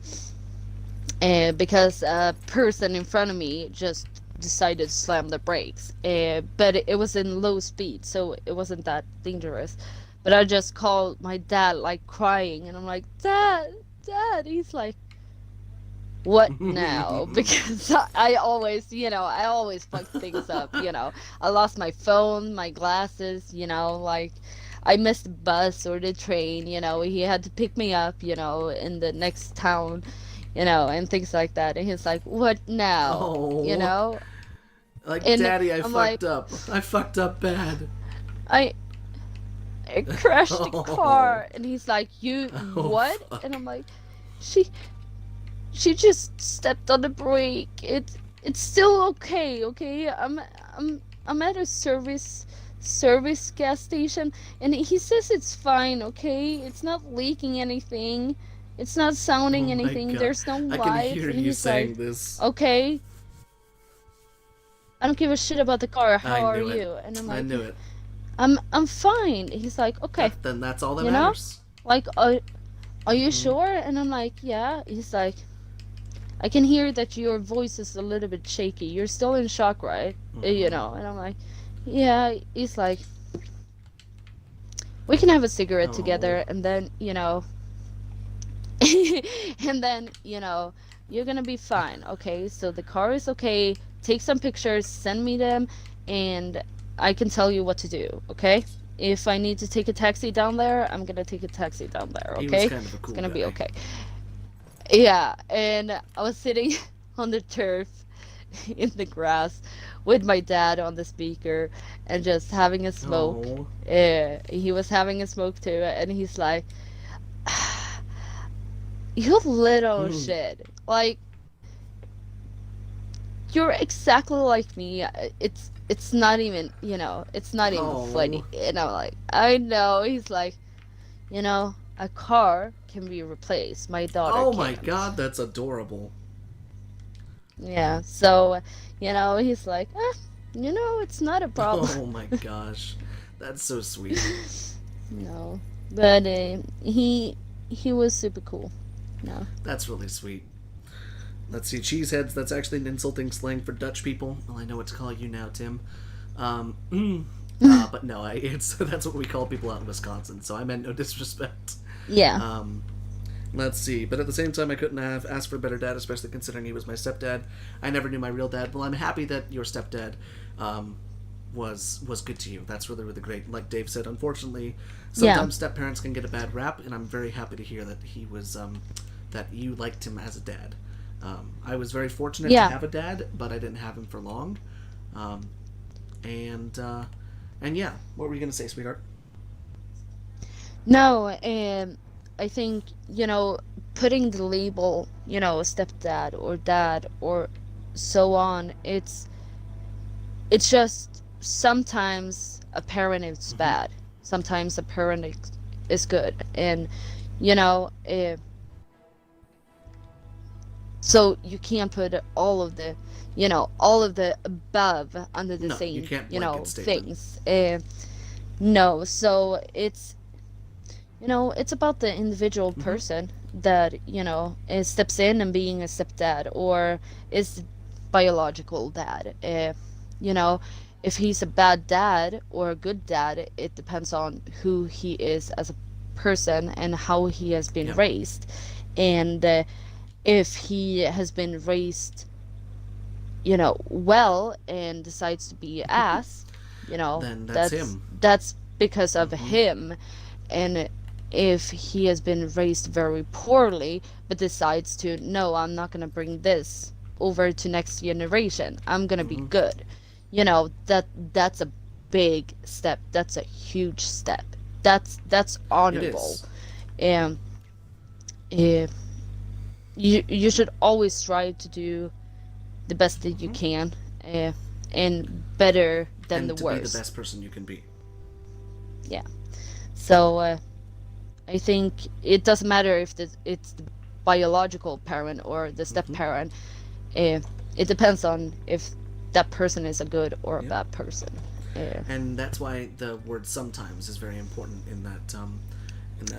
because a person in front of me just decided to slam the brakes. But it was in low speed, so it wasn't that dangerous. But I just called my dad, like crying, and I'm like, Dad, Dad. He's like, what now? Because I always fuck things up. I lost my phone, my glasses, like I missed the bus or the train. He had to pick me up, in the next town, and things like that. And he's like, what now? Oh, like, And Daddy, I I'm like, fucked up. I fucked up bad. I I crashed the Oh, car. And he's like, you oh, what? And fuck. I'm like, she she just stepped on the brake. It's still okay, okay? I'm at a service gas station, and he says it's fine, okay? It's not leaking anything. It's not Oh sounding my anything. god. There's no I can lights. hear And you he's like, saying this. okay, I don't give a shit about the car. I How are knew it. you? And I'm I like, knew it. I'm fine. He's like, okay, Then that's all that you know? matters. Like, are you Hmm. sure? And I'm like, yeah. He's like, I can hear that your voice is a little bit shaky. You're still in shock, right? Hmm. And I'm like, yeah. He's like, we can have a cigarette Oh. together, and then, and then, you're gonna be fine, okay? So the car is okay. Take some pictures, send me them, and I can tell you what to do, okay? If I need to take a taxi down there, I'm gonna take a taxi down there, He was okay? kind of a It's cool gonna be guy. okay. Yeah, and I was sitting on the turf in the grass with my dad on the speaker and just having a smoke. Oh. He was having a smoke too, and he's like, "You little Hmm. shit! Like, you're exactly like me. It's not even, it's not even Oh. funny." And I'm like, "I know." He's like, a car can be replaced. My daughter Oh my can't." god, that's adorable. Yeah, so, he's like, it's not a problem. Oh my gosh. That's so sweet. No, but he was super cool. No. That's really sweet. Let's see, cheeseheads, that's actually an insulting slang for Dutch people. Well, I know what to call you now, Tim. But no, it's that's what we call people out in Wisconsin, so I meant no disrespect. Yeah. Um, let's see, but at the same time, I couldn't have asked for a better dad, especially considering he was my stepdad. I never knew my real dad. Well, I'm happy that your stepdad was good to you. That's really really great. Like Dave said, unfortunately, Yeah. sometimes step parents can get a bad rap, and I'm very happy to hear that he was that you liked him as a dad. I was very fortunate to Yeah. have a dad, but I didn't have him for long. Um, and uh, and yeah, what were you gonna say, sweetheart? No, I think, putting the label, stepdad or dad or so on, it's just sometimes a parent is Hmm. bad. Sometimes a parent is good. And, you know, eh, so you can't put all of the above under the No, you same, can't blanket statement. things. No, so it's about the individual Hmm. person that, steps in and being a stepdad or is the biological dad. You know, if he's a bad dad or a good dad, it depends on who he is as a person and how he has been Yep. raised. And if he has been raised, well and decides to be ass, Then that's that's him. that's because of Hmm. him. And if he has been raised very poorly but decides to, no, I'm not going to bring this over to next generation, I'm going to be Hmm. good, that's a big step. That's a huge step. That's It honorable. is. And uh, you should always strive to do the best that you can, uh, and better than the And to be the worst. best person you can be. Yeah. So I think it doesn't matter if it's the biological parent or the step parent. Uh, it depends on if that person is a good or a Yeah. bad person. Uh, And that's why the word sometimes is very important in that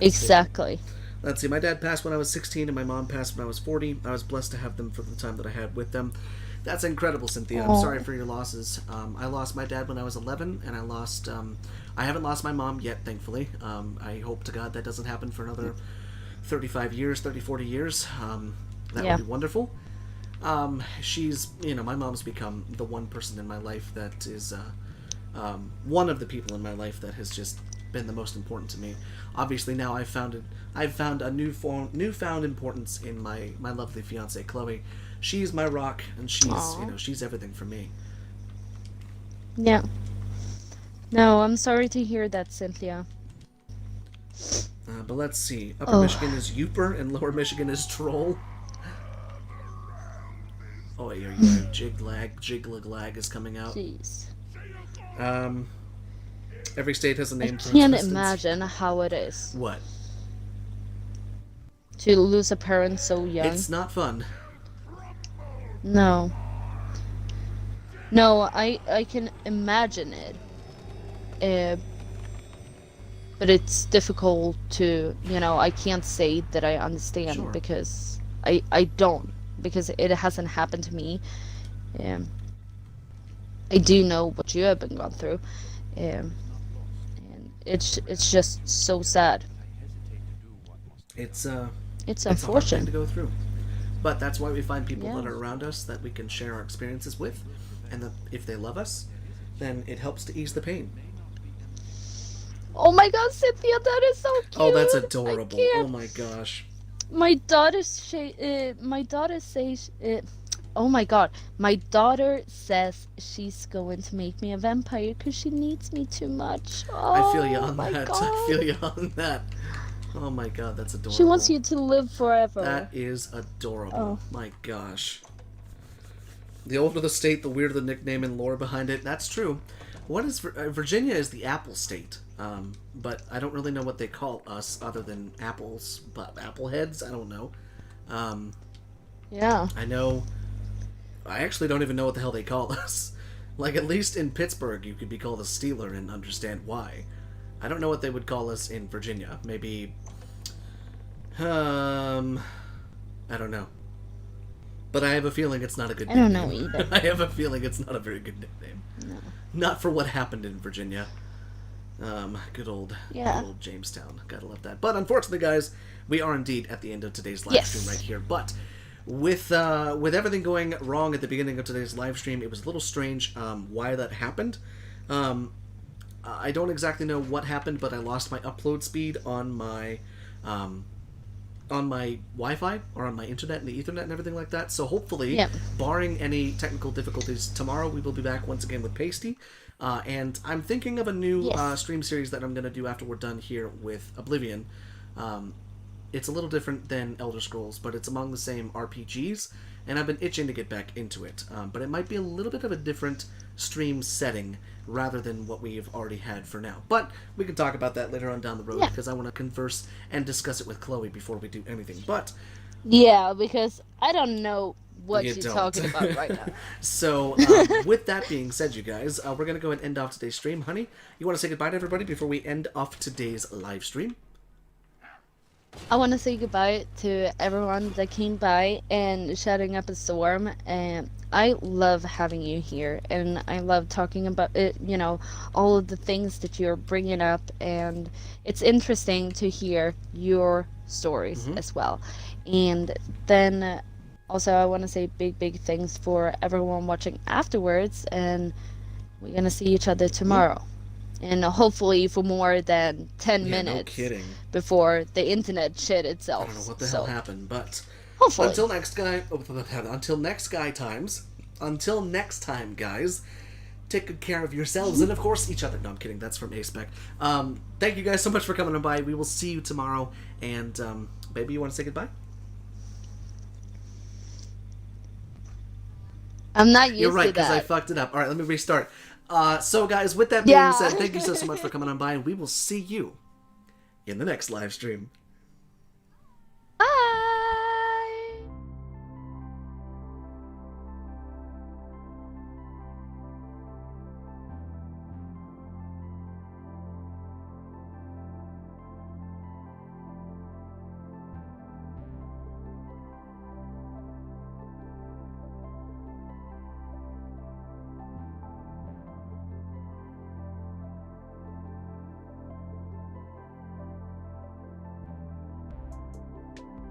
statement. exactly. Let's see, my dad passed when I was 16 and my mom passed when I was 40. I was blessed to have them for the time that I had with them. That's incredible, Cynthia. I'm sorry Oh, for your losses. I lost my dad when I was 11, and I haven't lost my mom yet, thankfully. I hope to God that doesn't happen for another 35 years, 30, 40 years. That would yeah. be wonderful. My mom's become the one person in my life that is, one of the people in my life that has just been the most important to me. Obviously, now I've found a newfound importance in my lovely fiance Chloe. She's my rock, and Aw. she's everything for me. Yeah. No, I'm sorry to hear that, Cynthia. But let's see. Upper Oh, Michigan is Youper, and Lower Michigan is Troll. Oh, here you go. Jiglag is coming out. jeez. Um, every state has a I name for its can't residents. imagine how it is What? to lose a parent so young. It's not fun. No. No, I can imagine it. Uh, but it's difficult to, I can't say that I understand Sure. because I don't, because it hasn't happened to me. Um, I do know what you have been gone through. Um, and it's just so sad. It's It's it's a hard thing unfortunate. to go through. But that's why we find people Yeah. that are around us that we can share our experiences with, and that if they love us, then it helps to ease the pain. Oh my God, Cynthia, that is so Oh, that's cute. I adorable. Oh can't. my gosh. My daughter says, oh my God, my daughter says she's going to make me a vampire because she needs me too much. I feel you Oh on my that. I God. feel you on that. Oh my god, that's She wants adorable. you to live forever. That is adorable. Oh, My gosh. The older the state, the weirder the nickname and lore behind it. That's true. What is Virginia is the apple state, but I don't really know what they call us other than apples, but apple heads. I don't know. Um, yeah. I know. I actually don't even know what the hell they call us. Like at least in Pittsburgh, you could be called a Steeler and understand why. I don't know what they would call us in Virginia. Maybe, um, I don't know. But I have a feeling it's not a good I don't know nickname. either. I have a feeling it's not a very good nickname. No. Not for what happened in Virginia. Good Yeah. old Jamestown. Gotta love that. But unfortunately, guys, we are indeed at the end of today's live stream right Yes. here. But with everything going wrong at the beginning of today's live stream, it was a little strange why that happened. Um, I don't exactly know what happened, but I lost my upload speed um, on my Wi-Fi or on my internet and the Ethernet and everything like that. So hopefully, Yep. barring any technical difficulties, tomorrow we will be back once again with Pasty. And I'm thinking of a new Yes. stream series that I'm going to do after we're done here with Oblivion. Um, it's a little different than Elder Scrolls, but it's among the same RPGs, and I've been itching to get back into it. But it might be a little bit of a different stream setting rather than what we've already had for now. But we can talk about that later on down the road Yeah. because I want to converse and discuss it with Chloe before we do anything. But Yeah, because I don't know what you you're don't. talking about right now. So, with that being said, you guys, we're going to go ahead and end off today's stream. Honey, you want to say goodbye to everybody before we end off today's live stream? I want to say goodbye to everyone that came by and shutting up a storm. And I love having you here, and I love talking about it. All of the things that you're bringing up, and it's interesting to hear your stories Mm-hmm. as well. And then also, I want to say big, big thanks for everyone watching afterwards, and we're gonna see each other tomorrow. And hopefully for more than 10 Yeah, no minutes kidding. before the internet shit I itself. don't know what the So hell happened, but hopefully. until next time, guys, take good care of yourselves and, of course, each other. No, I'm kidding. That's from A-Spec. Thank you guys so much for coming on by. We will see you tomorrow. And, baby, you want to say goodbye? I'm not used You're right, to because I that. fucked it up. All right, let me restart. So, guys, with that being Yeah. said, thank you so much for coming on by, and we will see you in the next live stream.